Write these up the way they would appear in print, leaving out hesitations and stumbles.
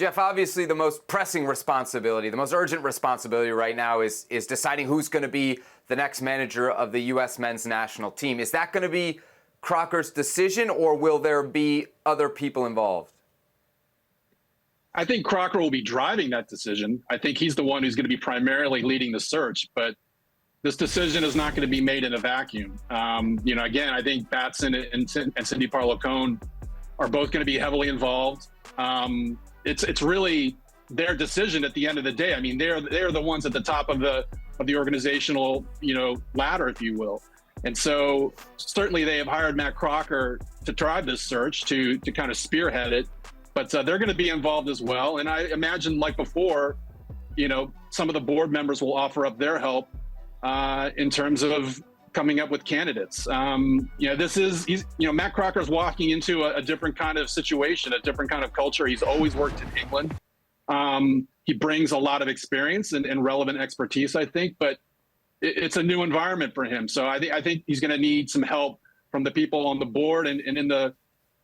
Jeff, obviously the most pressing responsibility, the most urgent responsibility right now is deciding who's going to be the next manager of the U.S. men's national team. Is that going to be Crocker's decision, or will there be other people involved? I think Crocker will be driving that decision. I think he's the one who's going to be primarily leading the search, but this decision is not going to be made in a vacuum. Again, I think Batson and Cindy Parlow-Cone are both going to be heavily involved. It's really their decision at the end of the day. I mean, they're the ones at the top of the organizational, ladder, if you will. And so certainly they have hired Matt Crocker to drive this search, to kind of spearhead it, but they're going to be involved as well. And I imagine, like before, some of the board members will offer up their help in terms of coming up with candidates. Matt Crocker's walking into a different kind of situation, a different kind of culture. He's always worked in England. He brings a lot of experience and relevant expertise, I think, but it's a new environment for him. So I think he's going to need some help from the people on the board and in the,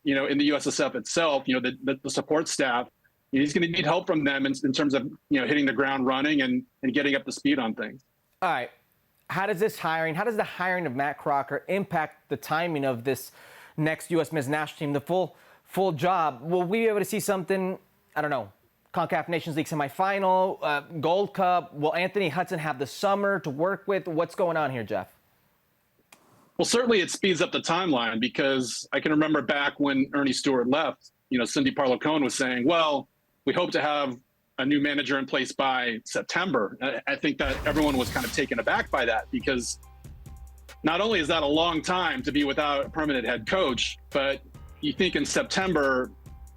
in the USSF itself, the support staff. He's going to need help from them in terms of, hitting the ground running and getting up to speed on things. All right. How does the hiring of Matt Crocker impact the timing of this next U.S. men's national team, the full job? Will we be able to see something, I don't know, CONCACAF Nations League semifinal, Gold Cup? Will Anthony Hudson have the summer to work with? What's going on here, Jeff? Well, certainly it speeds up the timeline, because I can remember back when Ernie Stewart left, Cindy Parlow-Cone was saying, well, we hope to have a new manager in place by September. I think that everyone was kind of taken aback by that, because not only is that a long time to be without a permanent head coach, but you think in September,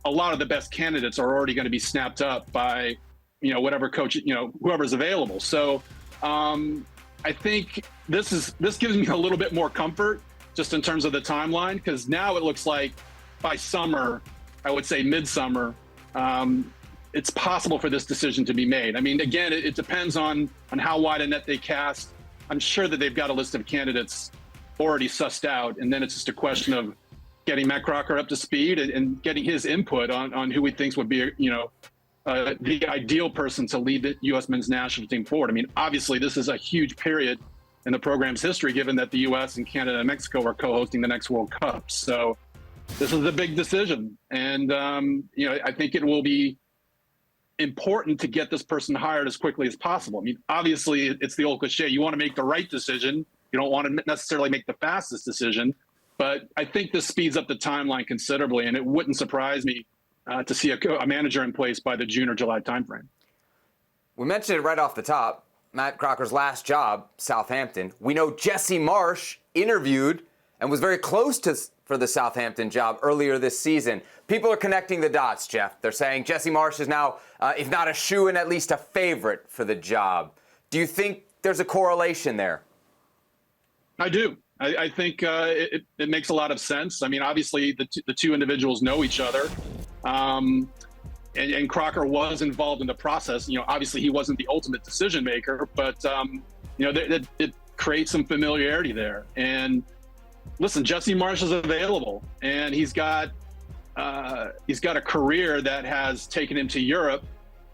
a lot of the best candidates are already going to be snapped up by, whatever coach, whoever's available. So I think this gives me a little bit more comfort just in terms of the timeline, because now it looks like by summer, I would say midsummer, it's possible for this decision to be made. I mean, again, it depends on how wide a net they cast. I'm sure that they've got a list of candidates already sussed out, and then it's just a question of getting Matt Crocker up to speed and getting his input on who he thinks would be, the ideal person to lead the U.S. men's national team forward. I mean, obviously, this is a huge period in the program's history, given that the U.S. and Canada and Mexico are co-hosting the next World Cup. So this is a big decision, and I think it will be important to get this person hired as quickly as possible. I mean, obviously, it's the old cliche. You want to make the right decision. You don't want to necessarily make the fastest decision. But I think this speeds up the timeline considerably, and it wouldn't surprise me to see a manager in place by the June or July timeframe. We mentioned it right off the top. Matt Crocker's last job, Southampton. We know Jesse Marsch interviewed and was very close for the Southampton job earlier this season. People are connecting the dots, Jeff. They're saying Jesse Marsch is now, if not a shoo-in, at least a favorite for the job. Do you think there's a correlation there? I do. I think it makes a lot of sense. I mean, obviously, the two individuals know each other. And Crocker was involved in the process. Obviously, he wasn't the ultimate decision maker, but, it creates some familiarity there. And listen, Jesse Marsch is available, and he's got a career that has taken him to Europe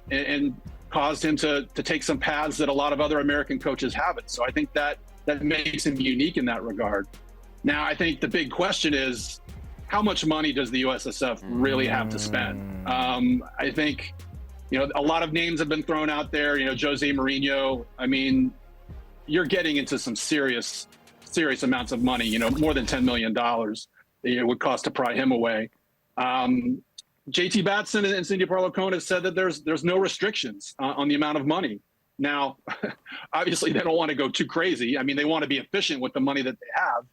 and caused him to take some paths that a lot of other American coaches haven't. So I think that makes him unique in that regard. Now, I think the big question is, how much money does the USSF really have to spend? I think, a lot of names have been thrown out there. Jose Mourinho. I mean, you're getting into some serious amounts of money. More than $10 million it would cost to pry him away. JT Batson and Cindy Parlow-Cone have said that there's no restrictions on the amount of money. Now, obviously, they don't want to go too crazy. I mean, they want to be efficient with the money that they have.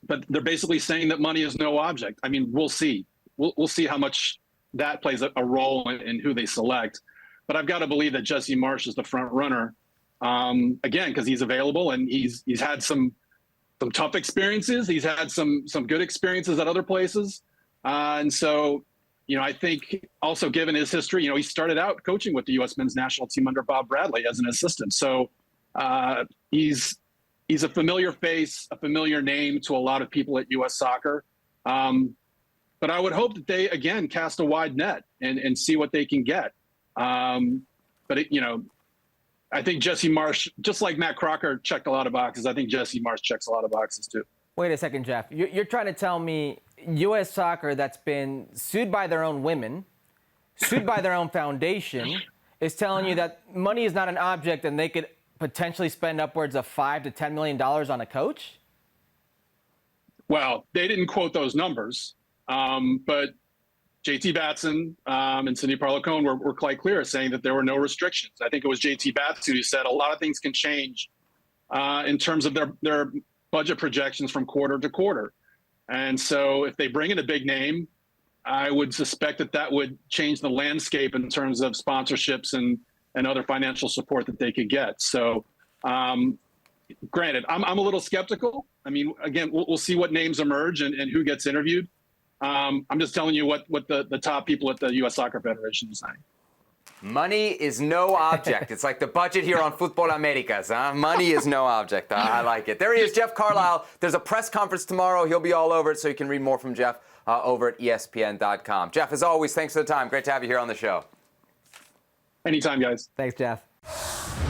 But they're basically saying that money is no object. I mean, we'll see. We'll see how much that plays a role in who they select. But I've got to believe that Jesse Marsch is the front runner, again, because he's available and he's had some tough experiences. He's had some good experiences at other places. And so, I think also given his history, he started out coaching with the U.S. men's national team under Bob Bradley as an assistant. So he's a familiar face, a familiar name to a lot of people at U.S. Soccer. But I would hope that they, again, cast a wide net. and see what they can get. But I think Jesse Marsch, just like Matt Crocker checked a lot of boxes, I think Jesse Marsch checks a lot of boxes too. Wait a second, Jeff. You're trying to tell me U.S. Soccer, that's been sued by their own women, sued by their own foundation, is telling you that money is not an object and they could potentially spend upwards of $5 to $10 million on a coach? Well, they didn't quote those numbers, but JT Batson and Cindy Parlow-Cohen were quite clear, saying that there were no restrictions. I think it was JT Batson who said a lot of things can change in terms of their budget projections from quarter to quarter. And so if they bring in a big name, I would suspect that would change the landscape in terms of sponsorships and other financial support that they could get. So granted, I'm a little skeptical. I mean, again, we'll see what names emerge and who gets interviewed. I'm just telling you what the top people at the U.S. Soccer Federation is saying. Money is no object. It's like the budget here on Futbol Americas. Huh? Money is no object. I like it. There he is, Jeff Carlisle. There's a press conference tomorrow. He'll be all over it, so you can read more from Jeff over at ESPN.com. Jeff, as always, thanks for the time. Great to have you here on the show. Anytime, guys. Thanks, Jeff.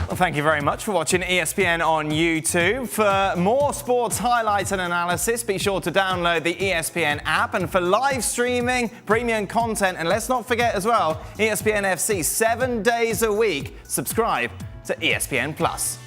Well, thank you very much for watching ESPN on YouTube. For more sports highlights and analysis, be sure to download the ESPN app. And for live streaming, premium content, and let's not forget as well, ESPN FC 7 days a week. Subscribe to ESPN+.